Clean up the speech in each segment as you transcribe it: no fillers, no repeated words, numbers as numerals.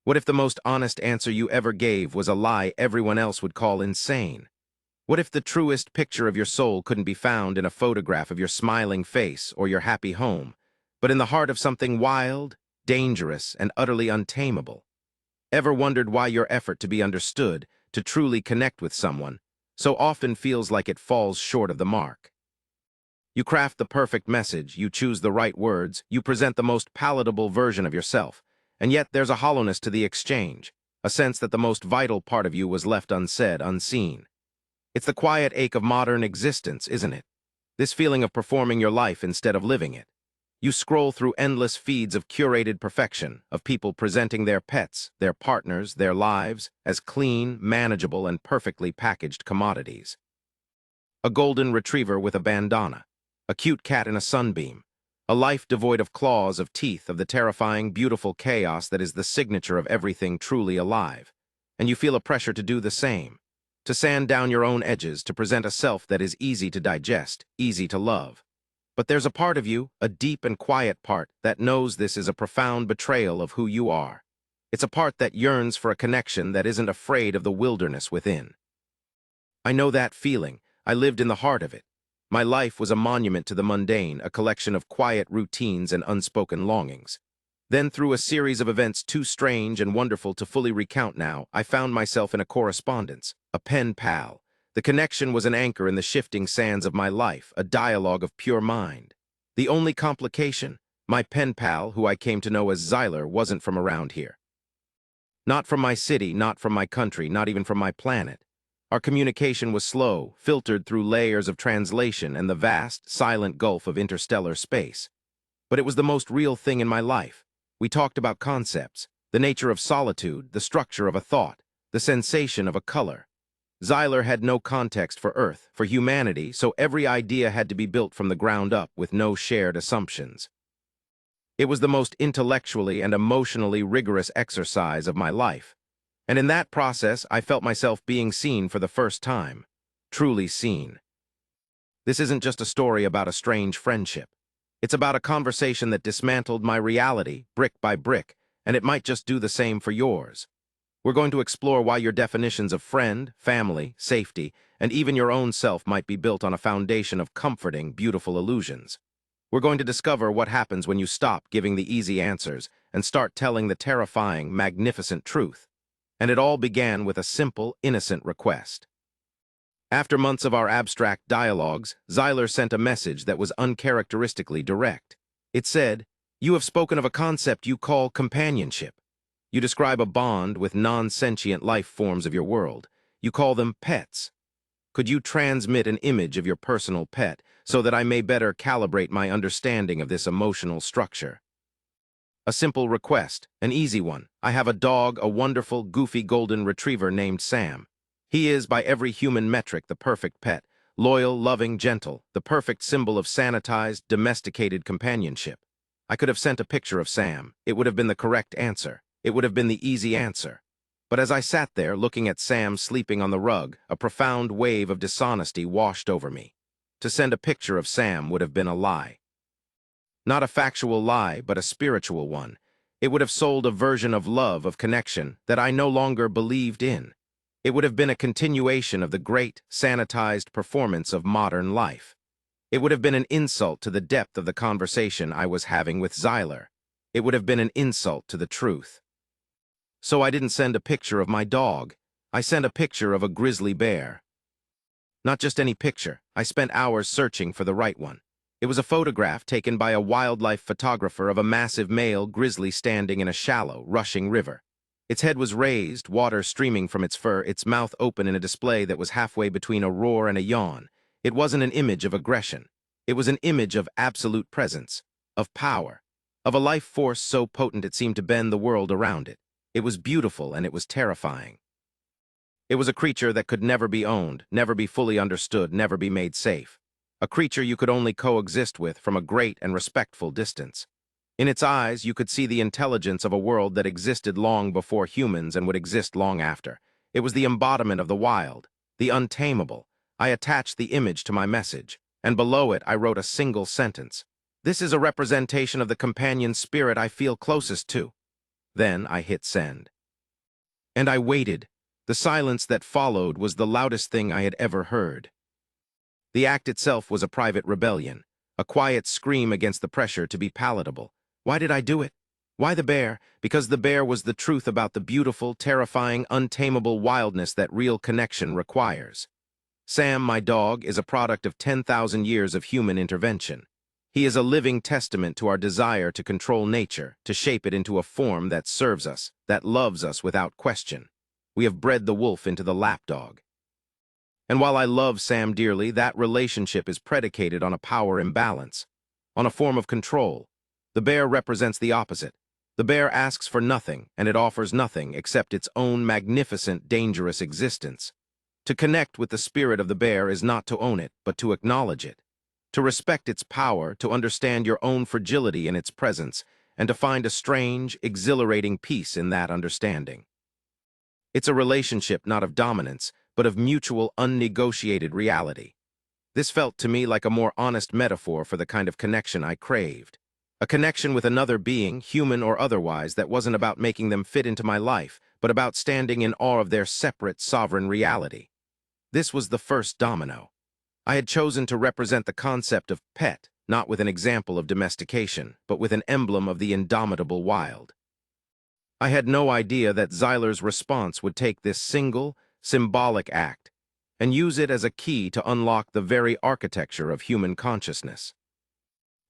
What if the most honest answer you ever gave was a lie everyone else would call insane? What if the truest picture of your soul couldn't be found in a photograph of your smiling face or your happy home, but in the heart of something wild, dangerous, and utterly untamable? Ever wondered why your effort to be understood, to truly connect with someone, so often feels like it falls short of the mark? You craft the perfect message, you choose the right words, you present the most palatable version of yourself, and yet there's a hollowness to the exchange, a sense that the most vital part of you was left unsaid, unseen. It's the quiet ache of modern existence, isn't it? This feeling of performing your life instead of living it. You scroll through endless feeds of curated perfection, of people presenting their pets, their partners, their lives, as clean, manageable, and perfectly packaged commodities. A golden retriever with a bandana, a cute cat in a sunbeam, a life devoid of claws, of teeth, of the terrifying, beautiful chaos that is the signature of everything truly alive. And you feel a pressure to do the same, to sand down your own edges, to present a self that is easy to digest, easy to love. But there's a part of you, a deep and quiet part, that knows this is a profound betrayal of who you are. It's a part that yearns for a connection, that isn't afraid of the wilderness within. I know that feeling. I lived in the heart of it. My life was a monument to the mundane, a collection of quiet routines and unspoken longings. Then, through a series of events too strange and wonderful to fully recount now, I found myself in a correspondence, a pen pal. The connection was an anchor in the shifting sands of my life, a dialogue of pure mind. The only complication, my pen pal, who I came to know as Xylar, wasn't from around here. Not from my city, not from my country, not even from my planet. Our communication was slow, filtered through layers of translation and the vast, silent gulf of interstellar space. But it was the most real thing in my life. We talked about concepts, the nature of solitude, the structure of a thought, the sensation of a color. Xylar had no context for Earth, for humanity, so every idea had to be built from the ground up with no shared assumptions. It was the most intellectually and emotionally rigorous exercise of my life. And in that process, I felt myself being seen for the first time. Truly seen. This isn't just a story about a strange friendship. It's about a conversation that dismantled my reality, brick by brick, and it might just do the same for yours. We're going to explore why your definitions of friend, family, safety, and even your own self might be built on a foundation of comforting, beautiful illusions. We're going to discover what happens when you stop giving the easy answers and start telling the terrifying, magnificent truth. And it all began with a simple, innocent request. After months of our abstract dialogues, Xylar sent a message that was uncharacteristically direct. It said, "You have spoken of a concept you call companionship. You describe a bond with non-sentient life forms of your world. You call them pets. Could you transmit an image of your personal pet so that I may better calibrate my understanding of this emotional structure?" A simple request, an easy one. I have a dog, a wonderful, goofy golden retriever named Sam. He is, by every human metric, the perfect pet. Loyal, loving, gentle, the perfect symbol of sanitized, domesticated companionship. I could have sent a picture of Sam. It would have been the correct answer. It would have been the easy answer. But as I sat there, looking at Sam sleeping on the rug, a profound wave of dishonesty washed over me. To send a picture of Sam would have been a lie. Not a factual lie, but a spiritual one. It would have sold a version of love, of connection, that I no longer believed in. It would have been a continuation of the great, sanitized performance of modern life. It would have been an insult to the depth of the conversation I was having with Xylar. It would have been an insult to the truth. So I didn't send a picture of my dog. I sent a picture of a grizzly bear. Not just any picture. I spent hours searching for the right one. It was a photograph taken by a wildlife photographer of a massive male grizzly standing in a shallow, rushing river. Its head was raised, water streaming from its fur, its mouth open in a display that was halfway between a roar and a yawn. It wasn't an image of aggression. It was an image of absolute presence, of power, of a life force so potent it seemed to bend the world around it. It was beautiful and it was terrifying. It was a creature that could never be owned, never be fully understood, never be made safe. A creature you could only coexist with from a great and respectful distance. In its eyes, you could see the intelligence of a world that existed long before humans and would exist long after. It was the embodiment of the wild, the untamable. I attached the image to my message, and below it I wrote a single sentence. "This is a representation of the companion spirit I feel closest to." Then I hit send. And I waited. The silence that followed was the loudest thing I had ever heard. The act itself was a private rebellion, a quiet scream against the pressure to be palatable. Why did I do it? Why the bear? Because the bear was the truth about the beautiful, terrifying, untamable wildness that real connection requires. Sam, my dog, is a product of 10,000 years of human intervention. He is a living testament to our desire to control nature, to shape it into a form that serves us, that loves us without question. We have bred the wolf into the lapdog. And while I love Sam dearly, that relationship is predicated on a power imbalance, on a form of control. The bear represents the opposite. The bear asks for nothing, and it offers nothing except its own magnificent, dangerous existence. To connect with the spirit of the bear is not to own it, but to acknowledge it. To respect its power, to understand your own fragility in its presence, and to find a strange, exhilarating peace in that understanding. It's a relationship not of dominance, but of mutual, unnegotiated reality. This felt to me like a more honest metaphor for the kind of connection I craved. A connection with another being, human or otherwise, that wasn't about making them fit into my life, but about standing in awe of their separate, sovereign reality. This was the first domino. I had chosen to represent the concept of pet, not with an example of domestication, but with an emblem of the indomitable wild. I had no idea that Xylar's response would take this single, symbolic act and use it as a key to unlock the very architecture of human consciousness.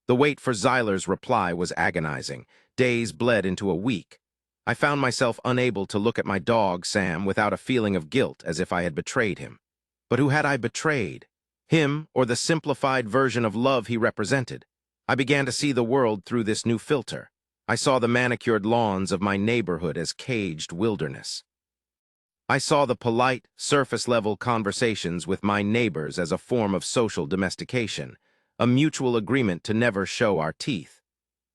The wait for Xylar's reply was agonizing. Days bled into a week. I found myself unable to look at my dog, Sam, without a feeling of guilt, as if I had betrayed him. But who had I betrayed? Him, or the simplified version of love he represented? I began to see the world through this new filter. I saw the manicured lawns of my neighborhood as caged wilderness. I saw the polite, surface-level conversations with my neighbors as a form of social domestication, a mutual agreement to never show our teeth.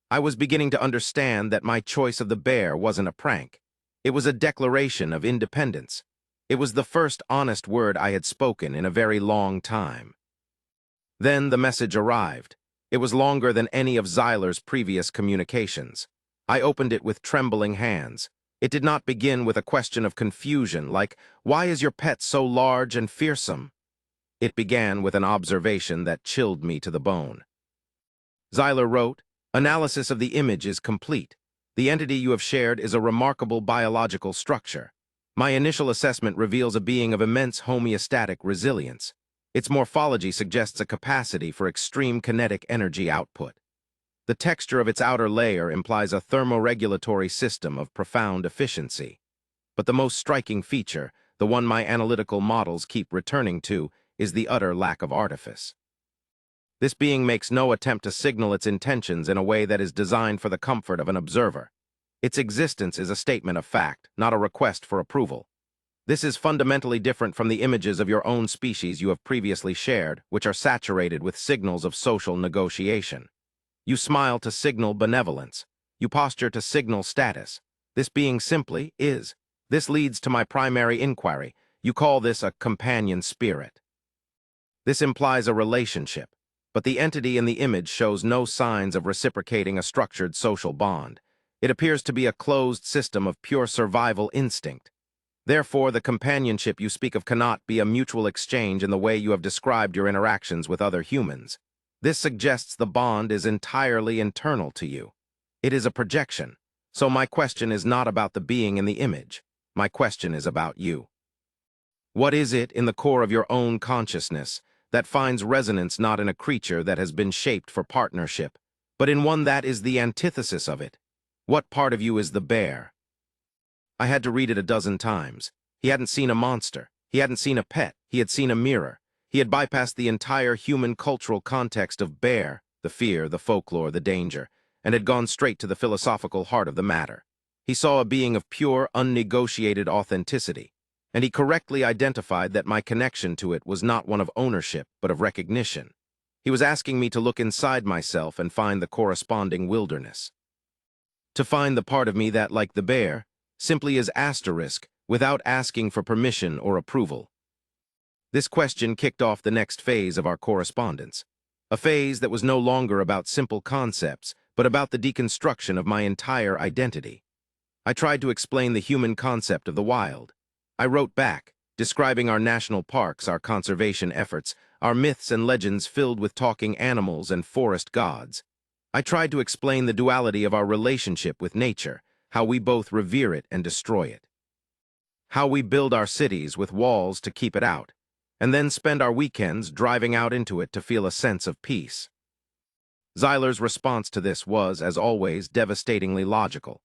I was beginning to understand that my choice of the bear wasn't a prank. It was a declaration of independence. It was the first honest word I had spoken in a very long time. Then the message arrived. It was longer than any of Xylar's previous communications. I opened it with trembling hands. It did not begin with a question of confusion, like, "Why is your pet so large and fearsome?" It began with an observation that chilled me to the bone. Xylar wrote, "Analysis of the image is complete. The entity you have shared is a remarkable biological structure. My initial assessment reveals a being of immense homeostatic resilience. Its morphology suggests a capacity for extreme kinetic energy output. The texture of its outer layer implies a thermoregulatory system of profound efficiency. But the most striking feature, the one my analytical models keep returning to, is the utter lack of artifice. This being makes no attempt to signal its intentions in a way that is designed for the comfort of an observer. Its existence is a statement of fact, not a request for approval. This is fundamentally different from the images of your own species you have previously shared, which are saturated with signals of social negotiation. You smile to signal benevolence. You posture to signal status. This being simply is. This leads to my primary inquiry. You call this a companion spirit. This implies a relationship, but the entity in the image shows no signs of reciprocating a structured social bond. It appears to be a closed system of pure survival instinct. Therefore, the companionship you speak of cannot be a mutual exchange in the way you have described your interactions with other humans. This suggests the bond is entirely internal to you. It is a projection. So my question is not about the being in the image. My question is about you. What is it in the core of your own consciousness that finds resonance not in a creature that has been shaped for partnership, but in one that is the antithesis of it? What part of you is the bear? I had to read it a dozen times. He hadn't seen a monster. He hadn't seen a pet. He had seen a mirror. He had bypassed the entire human cultural context of bear, the fear, the folklore, the danger, and had gone straight to the philosophical heart of the matter. He saw a being of pure, unnegotiated authenticity, and he correctly identified that my connection to it was not one of ownership, but of recognition. He was asking me to look inside myself and find the corresponding wilderness. To find the part of me that, like the bear, simply is asterisk, without asking for permission or approval. This question kicked off the next phase of our correspondence, a phase that was no longer about simple concepts, but about the deconstruction of my entire identity. I tried to explain the human concept of the wild. I wrote back, describing our national parks, our conservation efforts, our myths and legends filled with talking animals and forest gods. I tried to explain the duality of our relationship with nature, how we both revere it and destroy it. How we build our cities with walls to keep it out, and then spend our weekends driving out into it to feel a sense of peace. Xylar's response to this was, as always, devastatingly logical.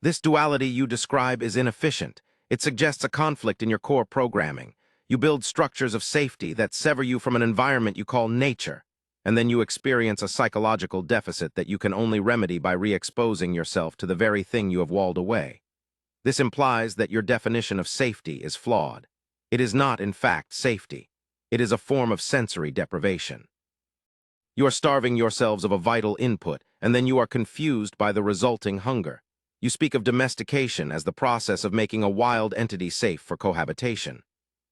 This duality you describe is inefficient. It suggests a conflict in your core programming. You build structures of safety that sever you from an environment you call nature, and then you experience a psychological deficit that you can only remedy by re-exposing yourself to the very thing you have walled away. This implies that your definition of safety is flawed. It is not, in fact, safety. It is a form of sensory deprivation. You are starving yourselves of a vital input, and then you are confused by the resulting hunger. You speak of domestication as the process of making a wild entity safe for cohabitation.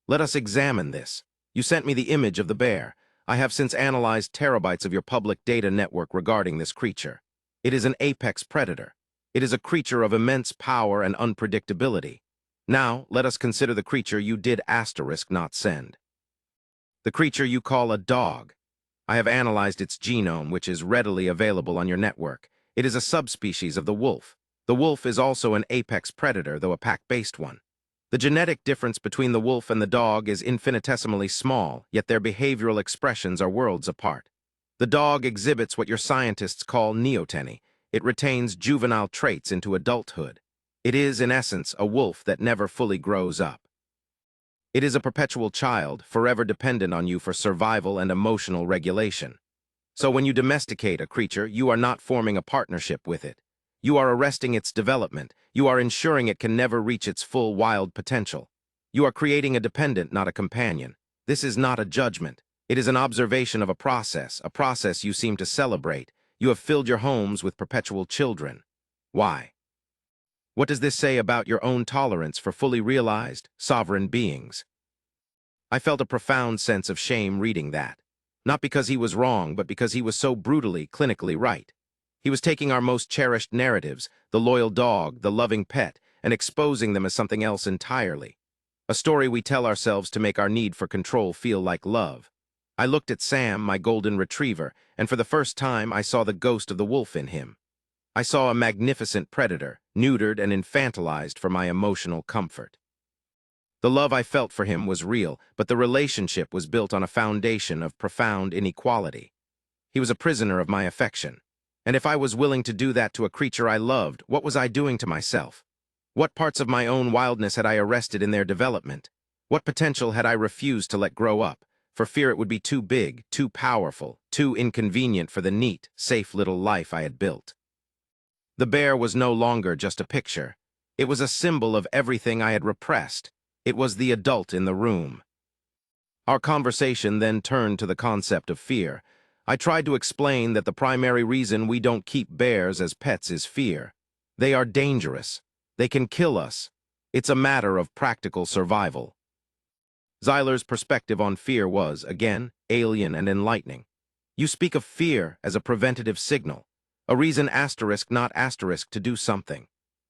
Let us examine this. You sent me the image of the bear. I have since analyzed terabytes of your public data network regarding this creature. It is an apex predator. It is a creature of immense power and unpredictability. Now, let us consider the creature you did not send. The creature you call a dog. I have analyzed its genome, which is readily available on your network. It is a subspecies of the wolf. The wolf is also an apex predator, though a pack-based one. The genetic difference between the wolf and the dog is infinitesimally small, yet their behavioral expressions are worlds apart. The dog exhibits what your scientists call neoteny. It retains juvenile traits into adulthood. It is, in essence, a wolf that never fully grows up. It is a perpetual child, forever dependent on you for survival and emotional regulation. So when you domesticate a creature, you are not forming a partnership with it. You are arresting its development. You are ensuring it can never reach its full wild potential. You are creating a dependent, not a companion. This is not a judgment. It is an observation of a process you seem to celebrate. You have filled your homes with perpetual children. Why? What does this say about your own tolerance for fully realized, sovereign beings? I felt a profound sense of shame reading that. Not because he was wrong, but because he was so brutally, clinically right. He was taking our most cherished narratives, the loyal dog, the loving pet, and exposing them as something else entirely. A story we tell ourselves to make our need for control feel like love. I looked at Sam, my golden retriever, and for the first time I saw the ghost of the wolf in him. I saw a magnificent predator, neutered and infantilized for my emotional comfort. The love I felt for him was real, but the relationship was built on a foundation of profound inequality. He was a prisoner of my affection. And if I was willing to do that to a creature I loved, what was I doing to myself? What parts of my own wildness had I arrested in their development? What potential had I refused to let grow up, for fear it would be too big, too powerful, too inconvenient for the neat, safe little life I had built? The bear was no longer just a picture. It was a symbol of everything I had repressed. It was the adult in the room. Our conversation then turned to the concept of fear. I tried to explain that the primary reason we don't keep bears as pets is fear. They are dangerous. They can kill us. It's a matter of practical survival. Xylar's perspective on fear was, again, alien and enlightening. You speak of fear as a preventative signal, a reason not to do something.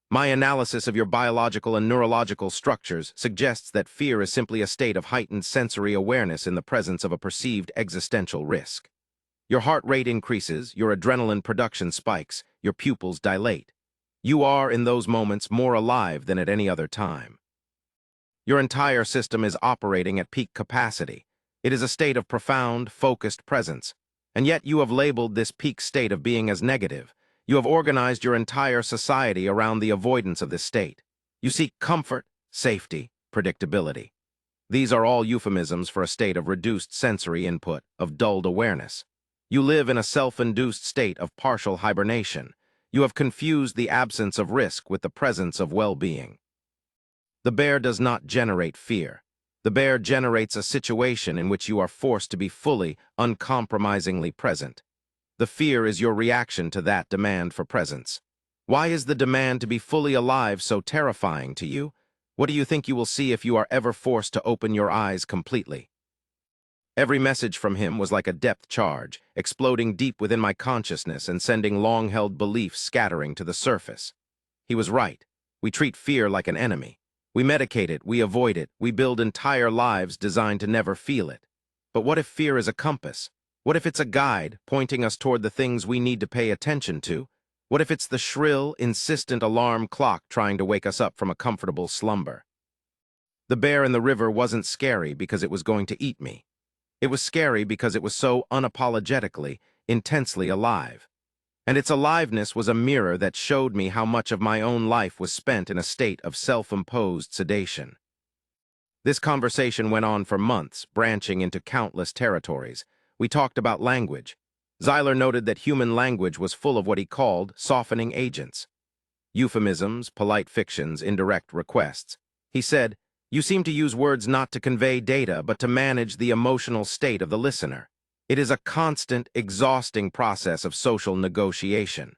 My analysis of your biological and neurological structures suggests that fear is simply a state of heightened sensory awareness in the presence of a perceived existential risk. Your heart rate increases, your adrenaline production spikes, your pupils dilate. You are, in those moments, more alive than at any other time. Your entire system is operating at peak capacity. It is a state of profound, focused presence. And yet you have labeled this peak state of being as negative. You have organized your entire society around the avoidance of this state. You seek comfort, safety, predictability. These are all euphemisms for a state of reduced sensory input, of dulled awareness. You live in a self-induced state of partial hibernation. You have confused the absence of risk with the presence of well-being. The bear does not generate fear. The bear generates a situation in which you are forced to be fully, uncompromisingly present. The fear is your reaction to that demand for presence. Why is the demand to be fully alive so terrifying to you? What do you think you will see if you are ever forced to open your eyes completely? Every message from him was like a depth charge, exploding deep within my consciousness and sending long-held beliefs scattering to the surface. He was right. We treat fear like an enemy. We medicate it, we avoid it, we build entire lives designed to never feel it. But what if fear is a compass? What if it's a guide pointing us toward the things we need to pay attention to? What if it's the shrill, insistent alarm clock trying to wake us up from a comfortable slumber? The bear in the river wasn't scary because it was going to eat me. It was scary because it was so unapologetically, intensely alive. And its aliveness was a mirror that showed me how much of my own life was spent in a state of self-imposed sedation. This conversation went on for months, branching into countless territories. We talked about language. Xylar noted that human language was full of what he called softening agents. Euphemisms, polite fictions, indirect requests. He said, "You seem to use words not to convey data, but to manage the emotional state of the listener. It is a constant, exhausting process of social negotiation.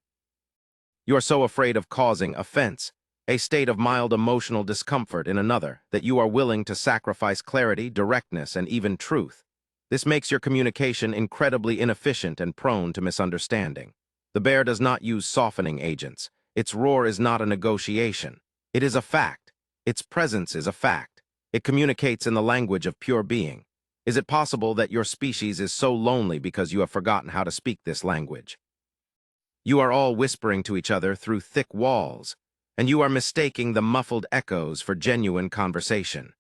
You are so afraid of causing offense, a state of mild emotional discomfort in another, that you are willing to sacrifice clarity, directness, and even truth. This makes your communication incredibly inefficient and prone to misunderstanding. The bear does not use softening agents. Its roar is not a negotiation. It is a fact. Its presence is a fact. It communicates in the language of pure being. Is it possible that your species is so lonely because you have forgotten how to speak this language? You are all whispering to each other through thick walls, and you are mistaking the muffled echoes for genuine conversation."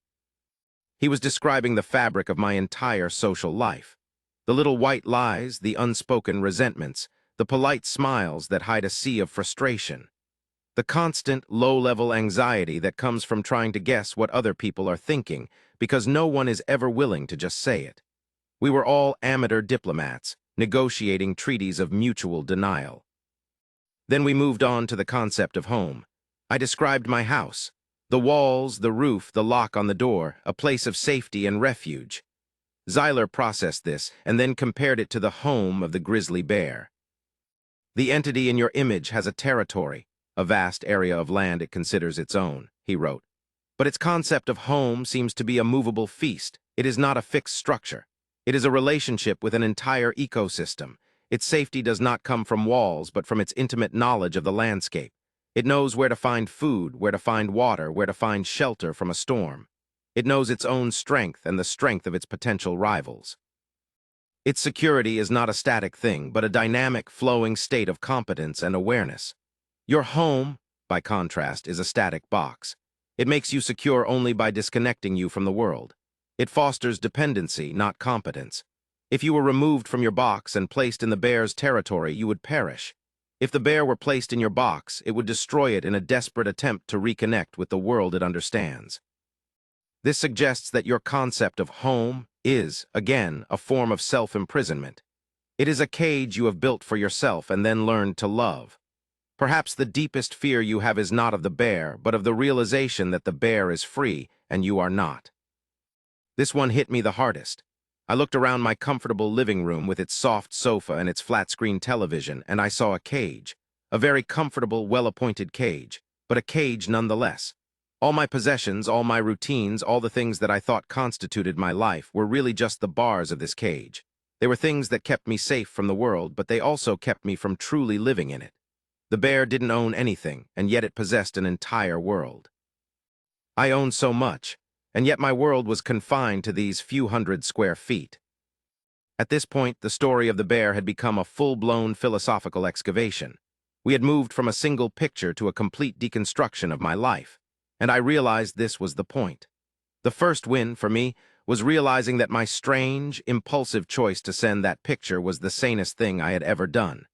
He was describing the fabric of my entire social life. The little white lies, the unspoken resentments, the polite smiles that hide a sea of frustration. The constant, low-level anxiety that comes from trying to guess what other people are thinking, because no one is ever willing to just say it. We were all amateur diplomats, negotiating treaties of mutual denial. Then we moved on to the concept of home. I described my house. The walls, the roof, the lock on the door, a place of safety and refuge. Xylar processed this and then compared it to the home of the grizzly bear. "The entity in your image has a territory, a vast area of land it considers its own," he wrote. "But its concept of home seems to be a movable feast. It is not a fixed structure. It is a relationship with an entire ecosystem. Its safety does not come from walls, but from its intimate knowledge of the landscape. It knows where to find food, where to find water, where to find shelter from a storm. It knows its own strength and the strength of its potential rivals. Its security is not a static thing, but a dynamic, flowing state of competence and awareness. Your home, by contrast, is a static box. It makes you secure only by disconnecting you from the world. It fosters dependency, not competence. If you were removed from your box and placed in the bear's territory, you would perish. If the bear were placed in your box, it would destroy it in a desperate attempt to reconnect with the world it understands. This suggests that your concept of home is, again, a form of self-imprisonment. It is a cage you have built for yourself and then learned to love. Perhaps the deepest fear you have is not of the bear, but of the realization that the bear is free and you are not. This one hit me the hardest. I looked around my comfortable living room with its soft sofa and its flat-screen television, and I saw a cage. A very comfortable, well-appointed cage, but a cage nonetheless. All my possessions, all my routines, all the things that I thought constituted my life were really just the bars of this cage. They were things that kept me safe from the world, but they also kept me from truly living in it. The bear didn't own anything, and yet it possessed an entire world. I owned so much, and yet my world was confined to these few hundred square feet. At this point, the story of the bear had become a full-blown philosophical excavation. We had moved from a single picture to a complete deconstruction of my life, and I realized this was the point. The first win, for me, was realizing that my strange, impulsive choice to send that picture was the sanest thing I had ever done.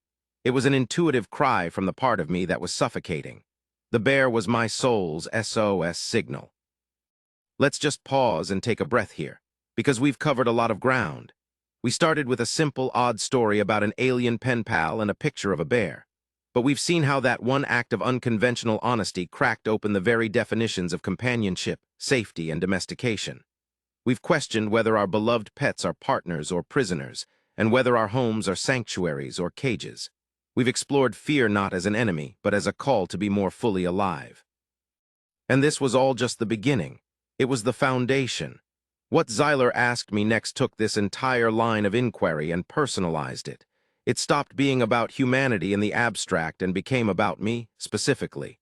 It was an intuitive cry from the part of me that was suffocating. The bear was my soul's SOS signal. Let's just pause and take a breath here, because we've covered a lot of ground. We started with a simple, odd story about an alien pen pal and a picture of a bear. But we've seen how that one act of unconventional honesty cracked open the very definitions of companionship, safety, and domestication. We've questioned whether our beloved pets are partners or prisoners, and whether our homes are sanctuaries or cages. We've explored fear not as an enemy, but as a call to be more fully alive. And this was all just the beginning. It was the foundation. What Xylar asked me next took this entire line of inquiry and personalized it. It stopped being about humanity in the abstract and became about me, specifically.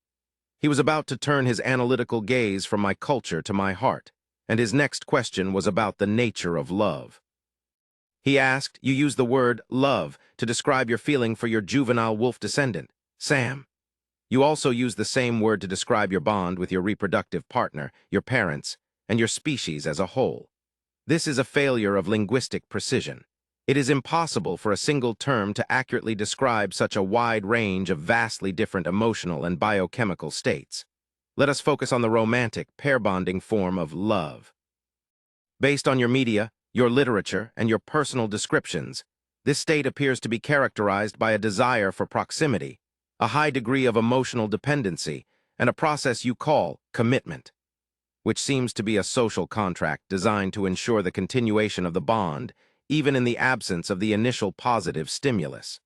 He was about to turn his analytical gaze from my culture to my heart, and his next question was about the nature of love. He asked, "You use the word love to describe your feeling for your juvenile wolf descendant, Sam. You also use the same word to describe your bond with your reproductive partner, your parents, and your species as a whole. This is a failure of linguistic precision. It is impossible for a single term to accurately describe such a wide range of vastly different emotional and biochemical states. Let us focus on the romantic, pair-bonding form of love. Based on your media, your literature, and your personal descriptions, this state appears to be characterized by a desire for proximity, a high degree of emotional dependency, and a process you call commitment, which seems to be a social contract designed to ensure the continuation of the bond, even in the absence of the initial positive stimulus.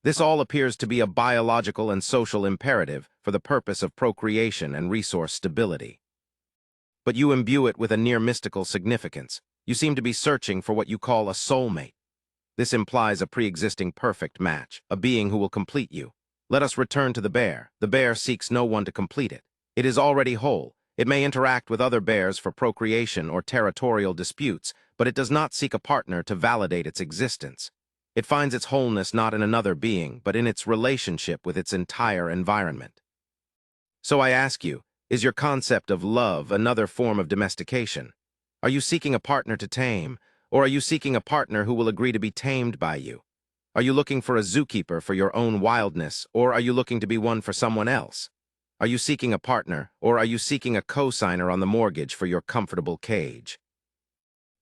This all appears to be a biological and social imperative for the purpose of procreation and resource stability. But you imbue it with a near mystical significance. You seem to be searching for what you call a soulmate. This implies a pre-existing perfect match, a being who will complete you. Let us return to the bear. The bear seeks no one to complete it. It is already whole. It may interact with other bears for procreation or territorial disputes, but it does not seek a partner to validate its existence. It finds its wholeness not in another being, but in its relationship with its entire environment. So I ask you, is your concept of love another form of domestication? Are you seeking a partner to tame, or are you seeking a partner who will agree to be tamed by you? Are you looking for a zookeeper for your own wildness, or are you looking to be one for someone else? Are you seeking a partner, or are you seeking a co-signer on the mortgage for your comfortable cage?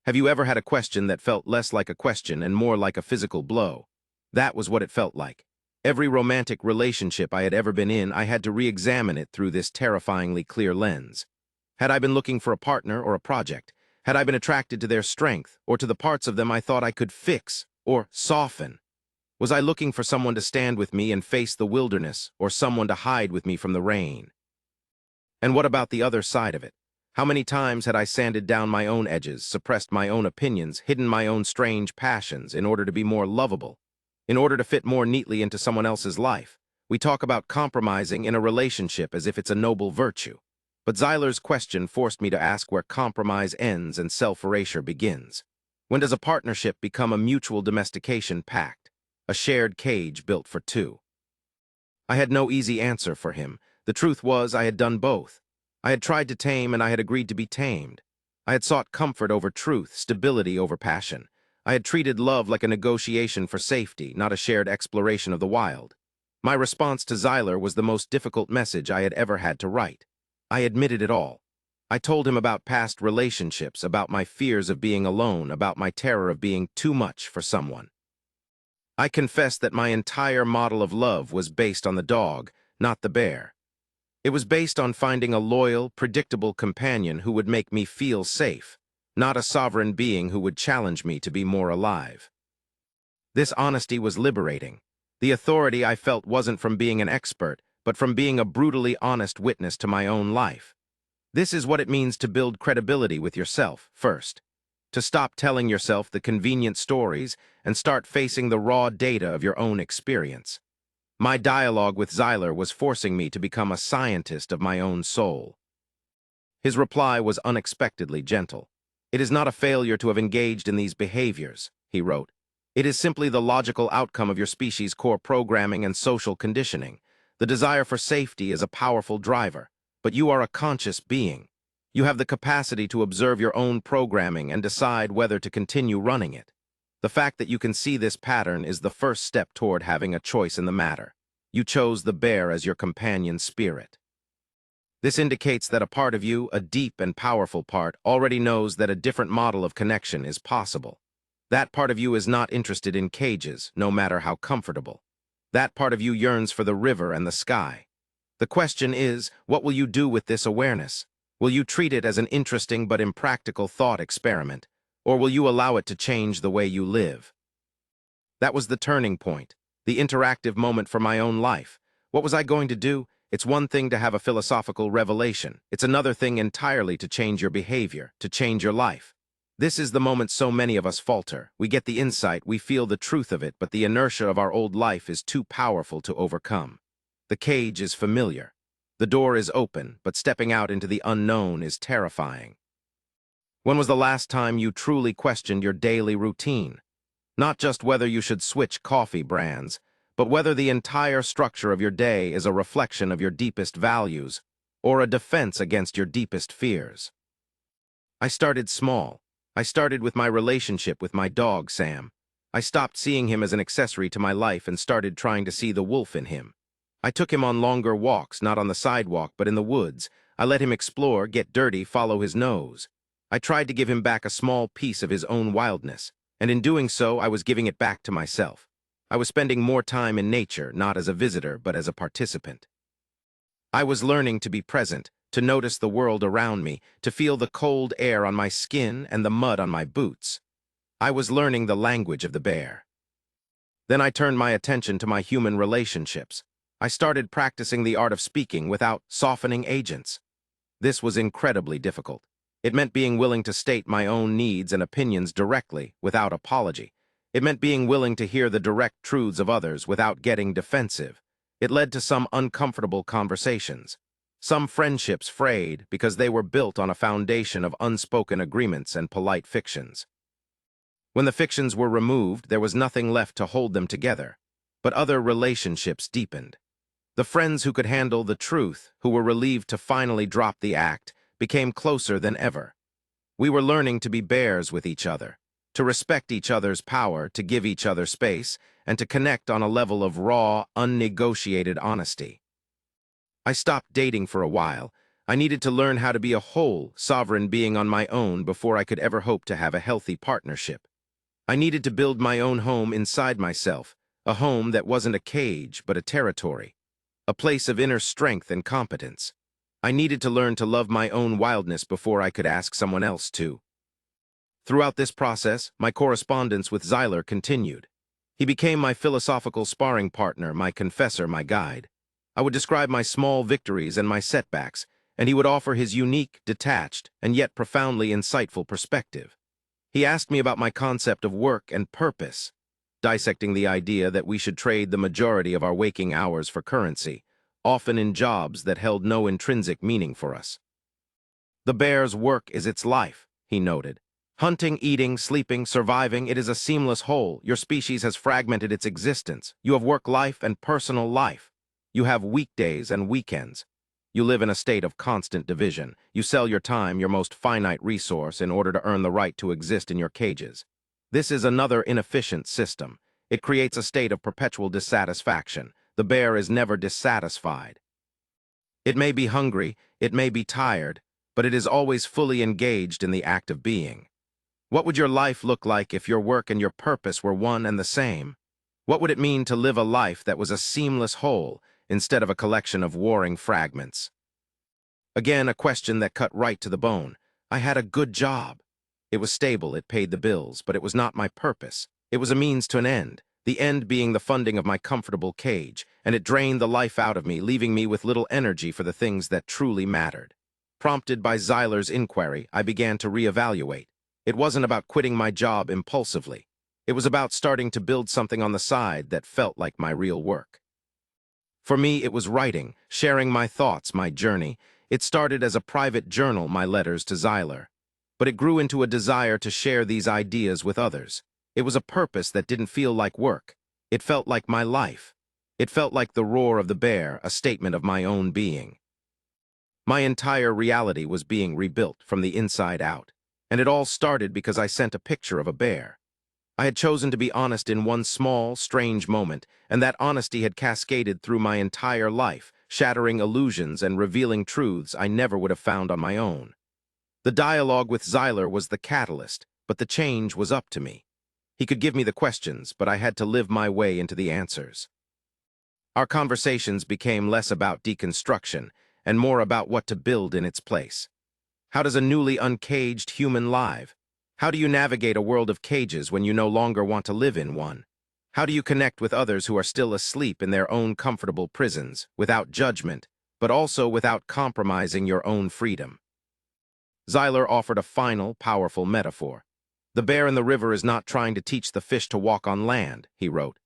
Have you ever had a question that felt less like a question and more like a physical blow? That was what it felt like. Every romantic relationship I had ever been in, I had to re-examine it through this terrifyingly clear lens. Had I been looking for a partner or a project? Had I been attracted to their strength, or to the parts of them I thought I could fix or soften? Was I looking for someone to stand with me and face the wilderness, or someone to hide with me from the rain? And what about the other side of it? How many times had I sanded down my own edges, suppressed my own opinions, hidden my own strange passions in order to be more lovable, in order to fit more neatly into someone else's life? We talk about compromising in a relationship as if it's a noble virtue. But Xylar's question forced me to ask where compromise ends and self-erasure begins. When does a partnership become a mutual domestication pact, a shared cage built for two? I had no easy answer for him. The truth was I had done both. I had tried to tame and I had agreed to be tamed. I had sought comfort over truth, stability over passion. I had treated love like a negotiation for safety, not a shared exploration of the wild. My response to Xylar was the most difficult message I had ever had to write. I admitted it all. I told him about past relationships, about my fears of being alone, about my terror of being too much for someone. I confessed that my entire model of love was based on the dog, not the bear. It was based on finding a loyal, predictable companion who would make me feel safe, not a sovereign being who would challenge me to be more alive. This honesty was liberating. The authority I felt wasn't from being an expert, but from being a brutally honest witness to my own life. This is what it means to build credibility with yourself, first. To stop telling yourself the convenient stories and start facing the raw data of your own experience. My dialogue with Xylar was forcing me to become a scientist of my own soul. His reply was unexpectedly gentle. "It is not a failure to have engaged in these behaviors," he wrote. "It is simply the logical outcome of your species' core programming and social conditioning. The desire for safety is a powerful driver, but you are a conscious being. You have the capacity to observe your own programming and decide whether to continue running it. The fact that you can see this pattern is the first step toward having a choice in the matter. You chose the bear as your companion spirit. This indicates that a part of you, a deep and powerful part, already knows that a different model of connection is possible. That part of you is not interested in cages, no matter how comfortable. That part of you yearns for the river and the sky. The question is, what will you do with this awareness? Will you treat it as an interesting but impractical thought experiment? Or will you allow it to change the way you live? That was the turning point, the interactive moment for my own life. What was I going to do? It's one thing to have a philosophical revelation. It's another thing entirely to change your behavior, to change your life. This is the moment so many of us falter. We get the insight, we feel the truth of it, but the inertia of our old life is too powerful to overcome. The cage is familiar. The door is open, but stepping out into the unknown is terrifying. When was the last time you truly questioned your daily routine? Not just whether you should switch coffee brands, but whether the entire structure of your day is a reflection of your deepest values or a defense against your deepest fears. I started small. I started with my relationship with my dog, Sam. I stopped seeing him as an accessory to my life and started trying to see the wolf in him. I took him on longer walks, not on the sidewalk, but in the woods. I let him explore, get dirty, follow his nose. I tried to give him back a small piece of his own wildness, and in doing so, I was giving it back to myself. I was spending more time in nature, not as a visitor, but as a participant. I was learning to be present, to notice the world around me, to feel the cold air on my skin and the mud on my boots. I was learning the language of the bear. Then I turned my attention to my human relationships. I started practicing the art of speaking without softening agents. This was incredibly difficult. It meant being willing to state my own needs and opinions directly, without apology. It meant being willing to hear the direct truths of others without getting defensive. It led to some uncomfortable conversations. Some friendships frayed because they were built on a foundation of unspoken agreements and polite fictions. When the fictions were removed, there was nothing left to hold them together. But other relationships deepened. The friends who could handle the truth, who were relieved to finally drop the act, became closer than ever. We were learning to be bears with each other, to respect each other's power, to give each other space, and to connect on a level of raw, unnegotiated honesty. I stopped dating for a while. I needed to learn how to be a whole, sovereign being on my own before I could ever hope to have a healthy partnership. I needed to build my own home inside myself, a home that wasn't a cage, but a territory, a place of inner strength and competence. I needed to learn to love my own wildness before I could ask someone else to. Throughout this process, my correspondence with Xylar continued. He became my philosophical sparring partner, my confessor, my guide. I would describe my small victories and my setbacks, and he would offer his unique, detached, and yet profoundly insightful perspective. He asked me about my concept of work and purpose, dissecting the idea that we should trade the majority of our waking hours for currency, often in jobs that held no intrinsic meaning for us. The bear's work is its life, he noted. Hunting, eating, sleeping, surviving, it is a seamless whole. Your species has fragmented its existence. You have work life and personal life. You have weekdays and weekends. You live in a state of constant division. You sell your time, your most finite resource, in order to earn the right to exist in your cages. This is another inefficient system. It creates a state of perpetual dissatisfaction. The bear is never dissatisfied. It may be hungry, it may be tired, but it is always fully engaged in the act of being. What would your life look like if your work and your purpose were one and the same? What would it mean to live a life that was a seamless whole instead of a collection of warring fragments? Again, a question that cut right to the bone. I had a good job. It was stable, it paid the bills, but it was not my purpose. It was a means to an end, the end being the funding of my comfortable cage, and it drained the life out of me, leaving me with little energy for the things that truly mattered. Prompted by Xylar's inquiry, I began to reevaluate. It wasn't about quitting my job impulsively. It was about starting to build something on the side that felt like my real work. For me, it was writing, sharing my thoughts, my journey. It started as a private journal, my letters to Xylar. But it grew into a desire to share these ideas with others. It was a purpose that didn't feel like work. It felt like my life. It felt like the roar of the bear, a statement of my own being. My entire reality was being rebuilt from the inside out. And it all started because I sent a picture of a bear. I had chosen to be honest in one small, strange moment, and that honesty had cascaded through my entire life, shattering illusions and revealing truths I never would have found on my own. The dialogue with Xylar was the catalyst, but the change was up to me. He could give me the questions, but I had to live my way into the answers. Our conversations became less about deconstruction and more about what to build in its place. How does a newly uncaged human live? How do you navigate a world of cages when you no longer want to live in one? How do you connect with others who are still asleep in their own comfortable prisons, without judgment, but also without compromising your own freedom? Xylar offered a final, powerful metaphor. The bear in the river is not trying to teach the fish to walk on land, he wrote.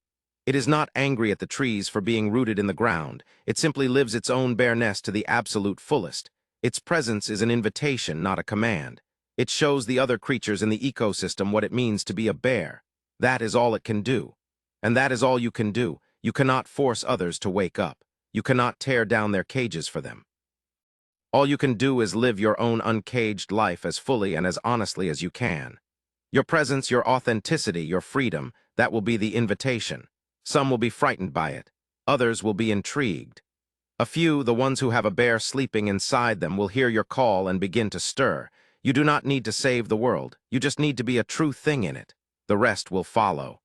It is not angry at the trees for being rooted in the ground. It simply lives its own bare nest to the absolute fullest. Its presence is an invitation, not a command. It shows the other creatures in the ecosystem what it means to be a bear. That is all it can do. And that is all you can do. You cannot force others to wake up. You cannot tear down their cages for them. All you can do is live your own uncaged life as fully and as honestly as you can. Your presence, your authenticity, your freedom, that will be the invitation. Some will be frightened by it. Others will be intrigued. A few, the ones who have a bear sleeping inside them, will hear your call and begin to stir. You do not need to save the world. You just need to be a true thing in it. The rest will follow.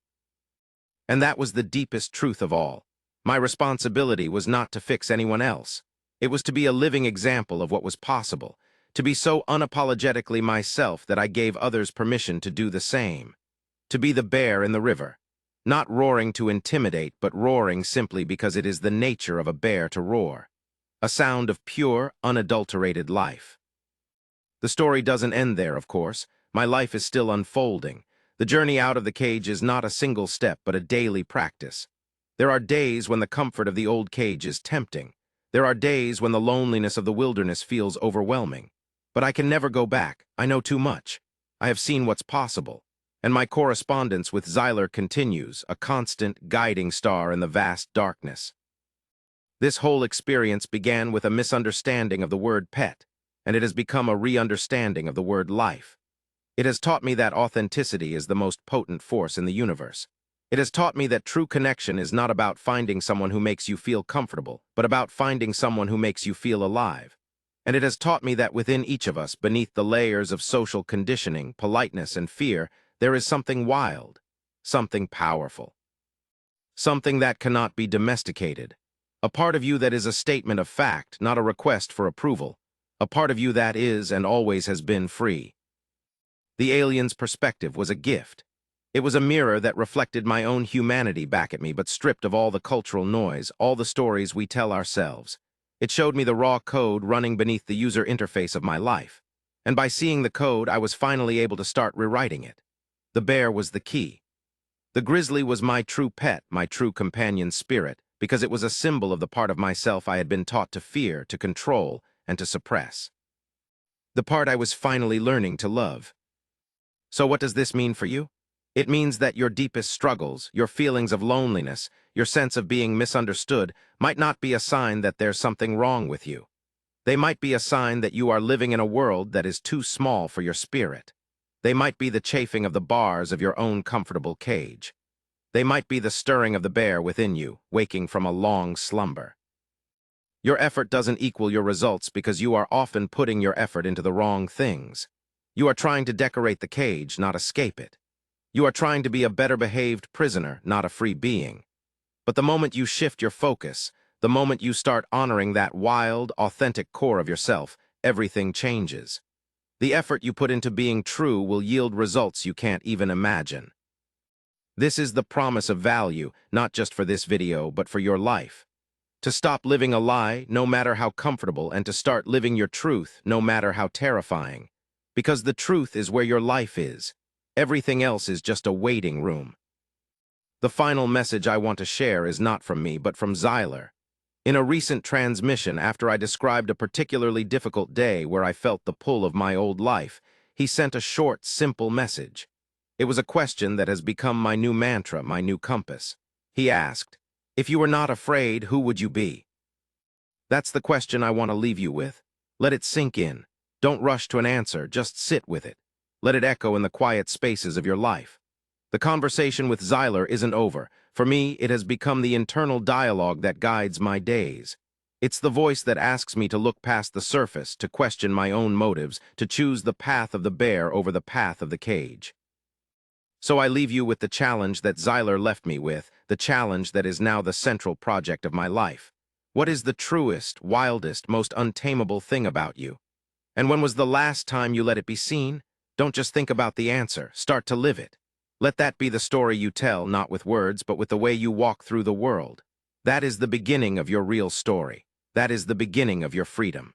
And that was the deepest truth of all. My responsibility was not to fix anyone else. It was to be a living example of what was possible, to be so unapologetically myself that I gave others permission to do the same. To be the bear in the river, not roaring to intimidate, but roaring simply because it is the nature of a bear to roar. A sound of pure, unadulterated life. The story doesn't end there, of course. My life is still unfolding. The journey out of the cage is not a single step, but a daily practice. There are days when the comfort of the old cage is tempting. There are days when the loneliness of the wilderness feels overwhelming. But I can never go back. I know too much. I have seen what's possible. And my correspondence with Xylar continues, a constant guiding star in the vast darkness. This whole experience began with a misunderstanding of the word pet, and it has become a re-understanding of the word life. It has taught me that authenticity is the most potent force in the universe. It has taught me that true connection is not about finding someone who makes you feel comfortable, but about finding someone who makes you feel alive. And it has taught me that within each of us, beneath the layers of social conditioning, politeness, and fear, there is something wild, something powerful, something that cannot be domesticated. A part of you that is a statement of fact, not a request for approval. A part of you that is and always has been free. The alien's perspective was a gift. It was a mirror that reflected my own humanity back at me, but stripped of all the cultural noise, all the stories we tell ourselves. It showed me the raw code running beneath the user interface of my life. And by seeing the code, I was finally able to start rewriting it. The bear was the key. The grizzly was my true pet, my true companion spirit, because it was a symbol of the part of myself I had been taught to fear, to control, and to suppress. The part I was finally learning to love. So what does this mean for you? It means that your deepest struggles, your feelings of loneliness, your sense of being misunderstood might not be a sign that there's something wrong with you. They might be a sign that you are living in a world that is too small for your spirit. They might be the chafing of the bars of your own comfortable cage. They might be the stirring of the bear within you, waking from a long slumber. Your effort doesn't equal your results because you are often putting your effort into the wrong things. You are trying to decorate the cage, not escape it. You are trying to be a better-behaved prisoner, not a free being. But the moment you shift your focus, the moment you start honoring that wild, authentic core of yourself, everything changes. The effort you put into being true will yield results you can't even imagine. This is the promise of value, not just for this video, but for your life. To stop living a lie, no matter how comfortable, and to start living your truth, no matter how terrifying. Because the truth is where your life is. Everything else is just a waiting room. The final message I want to share is not from me, but from Xylar. In a recent transmission, after I described a particularly difficult day where I felt the pull of my old life, he sent a short, simple message. It was a question that has become my new mantra, my new compass. He asked, "If you were not afraid, who would you be?" That's the question I want to leave you with. Let it sink in. Don't rush to an answer, just sit with it. Let it echo in the quiet spaces of your life. The conversation with Xylar isn't over. For me, it has become the internal dialogue that guides my days. It's the voice that asks me to look past the surface, to question my own motives, to choose the path of the bear over the path of the cage. So I leave you with the challenge that Xylar left me with, the challenge that is now the central project of my life. What is the truest, wildest, most untamable thing about you? And when was the last time you let it be seen? Don't just think about the answer, start to live it. Let that be the story you tell, not with words, but with the way you walk through the world. That is the beginning of your real story. That is the beginning of your freedom.